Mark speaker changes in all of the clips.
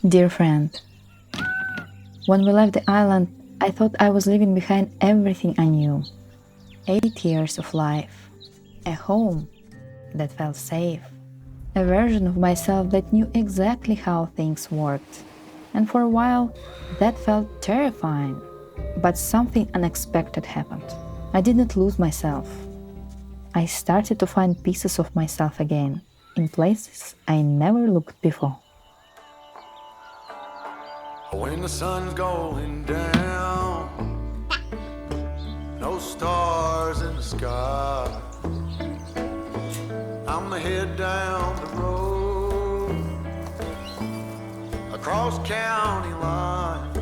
Speaker 1: Dear friend, when we left the island, I thought I was leaving behind everything I knew. 8 years of life, a home that felt safe, a version of myself that knew exactly how things worked. And for a while, that felt terrifying. But something unexpected happened. I didn't lose myself. I started to find pieces of myself again, in places I never looked before.
Speaker 2: When the sun's going down, no stars in the sky, I'ma head down the road across county line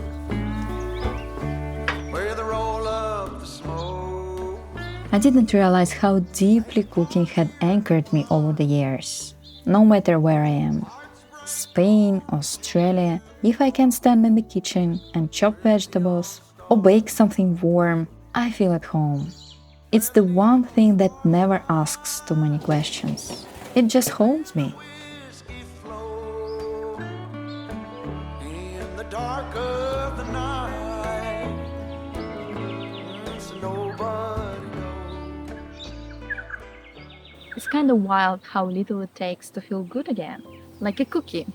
Speaker 2: where they roll up the smoke.
Speaker 1: I didn't realize how deeply cooking had anchored me over the years. No matter where I am, Spain, Australia, if I can stand in the kitchen and chop vegetables or bake something warm, I feel at home. It's the one thing that never asks too many questions. It just holds me.
Speaker 2: Whiskey flow in the dark of the night, so nobody knows.
Speaker 3: It's kind of wild how little it takes to feel good again. Like a cookie,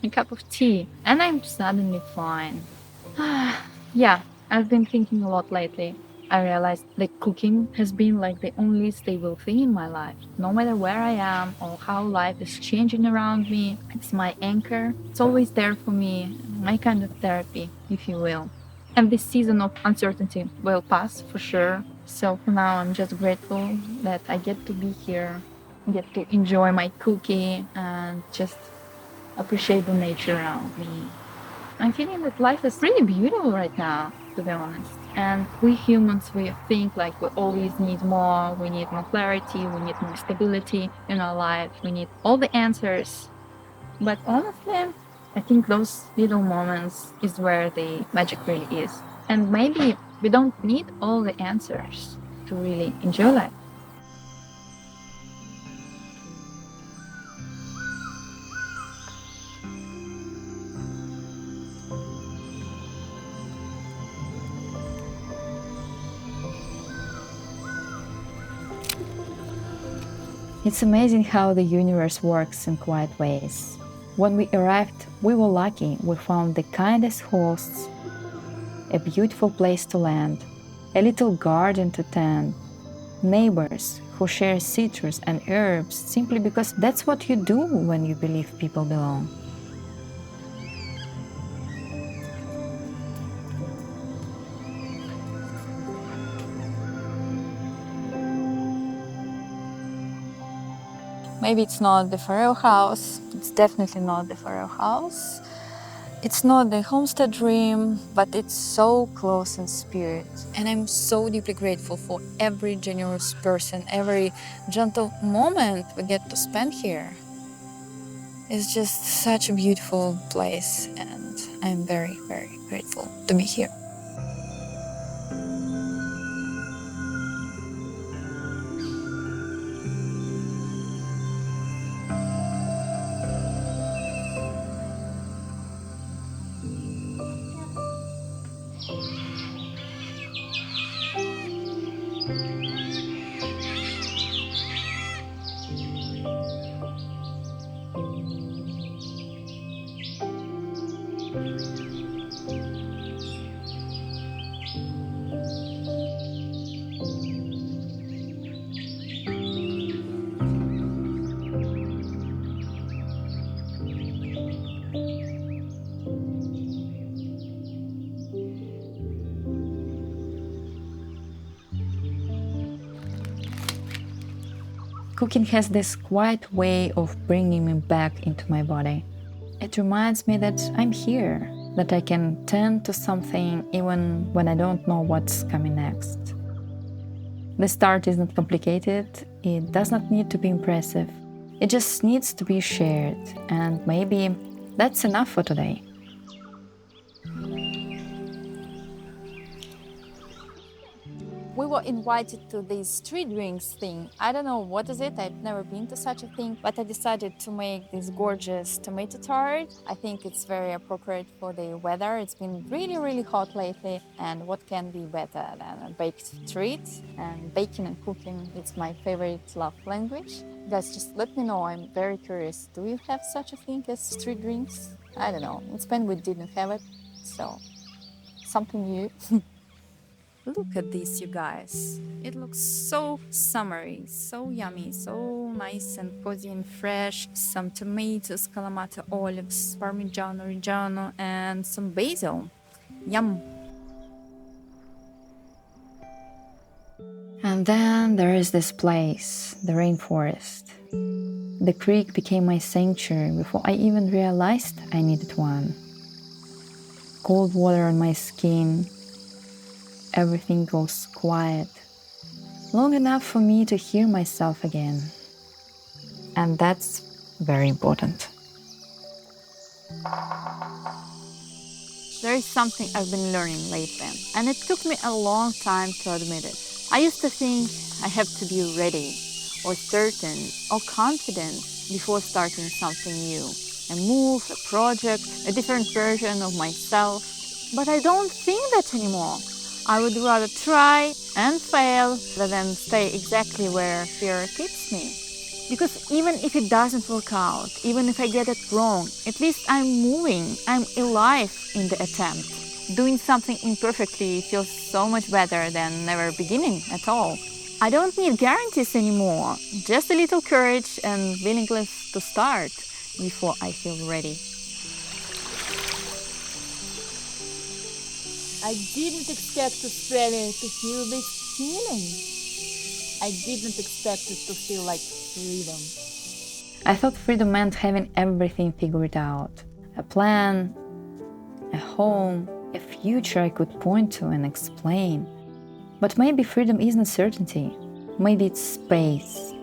Speaker 3: a cup of tea, and I'm suddenly fine. Yeah, I've been thinking a lot lately. I realized that cooking has been like the only stable thing in my life. No matter where I am or how life is changing around me, it's my anchor. It's always there for me, my kind of therapy, if you will. And this season of uncertainty will pass for sure. So for now, I'm just grateful that I get to be here, get to enjoy my cookie, and just appreciate the nature around me. I'm feeling that life is really beautiful right now, to be honest. And we humans, we think like we always need more. We need more clarity. We need more stability in our life. We need all the answers. But honestly, I think those little moments is where the magic really is. And maybe we don't need all the answers to really enjoy life.
Speaker 1: It's amazing how the universe works in quiet ways. When we arrived, we were lucky. We found the kindest hosts, a beautiful place to land, a little garden to tend, neighbors who share citrus and herbs simply because that's what you do when you believe people belong.
Speaker 3: Maybe it's not the Farrell house. It's definitely not the Farrell house. It's not the homestead dream, but it's so close in spirit. And I'm so deeply grateful for every generous person, every gentle moment we get to spend here. It's just such a beautiful place, and I'm very, very grateful to be here.
Speaker 1: Cooking has this quiet way of bringing me back into my body. It reminds me that I'm here, that I can tend to something even when I don't know what's coming next. The start isn't complicated, it does not need to be impressive. It just needs to be shared, and maybe that's enough for today.
Speaker 3: We
Speaker 4: were invited to this street drinks thing. I don't know what is it, I've never been to such a thing, but I decided to make this gorgeous tomato tart. I think it's very appropriate for the weather. It's been really, really hot lately, and what can be better than a baked treat? And baking and cooking, it's my favorite love language. Guys, just let me know, I'm very curious. Do you have such a thing as street drinks? I don't know, in Spain we didn't have it, so something new. Look at this, you guys. It looks so summery, so yummy, so nice and cozy and fresh. Some tomatoes, Kalamata olives, Parmigiano Reggiano, and some basil. Yum!
Speaker 1: And then there is this place, the rainforest. The creek became my sanctuary before I even realized I needed one. Cold water on my skin. Everything goes quiet, long enough for me to hear myself again. And that's very important.
Speaker 4: There is something I've been learning lately, and it took me a long time to admit it. I used to think I have to be ready, or certain, or confident before starting something new. A move, a project, a different version of myself. But I don't think that anymore. I would rather try and fail rather than stay exactly where fear keeps me. Because even if it doesn't work out, even if I get it wrong, at least I'm moving, I'm alive in the attempt. Doing something imperfectly feels so much better than never beginning at all. I don't need guarantees anymore, just a little courage and willingness to start before I feel ready.
Speaker 5: I didn't expect Australia to feel this feeling. I didn't expect it to feel like freedom.
Speaker 1: I thought freedom meant having everything figured out. A plan, a home, a future I could point to and explain. But maybe freedom isn't certainty. Maybe it's space.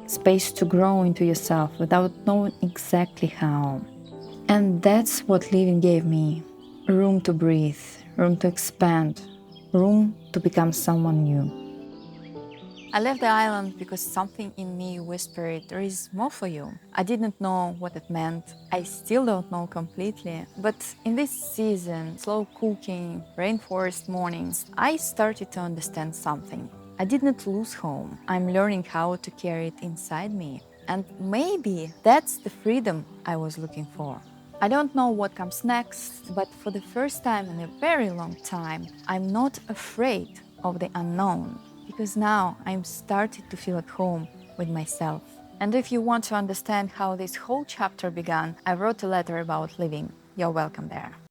Speaker 1: Space to grow into yourself without knowing exactly how. And that's what living gave me. Room to breathe, room to expand, room to become someone new.
Speaker 4: I left the island because something in me whispered, there is more for you. I didn't know what it meant. I still don't know completely. But in this season, slow cooking, rainforest mornings, I started to understand something. I didn't lose home. I'm learning how to carry it inside me. And maybe that's the freedom I was looking for. I don't know what comes next, but for the first time in a very long time, I'm not afraid of the unknown, because now I'm starting to feel at home with myself. And if you want to understand how this whole chapter began, I wrote a letter about living. You're welcome there.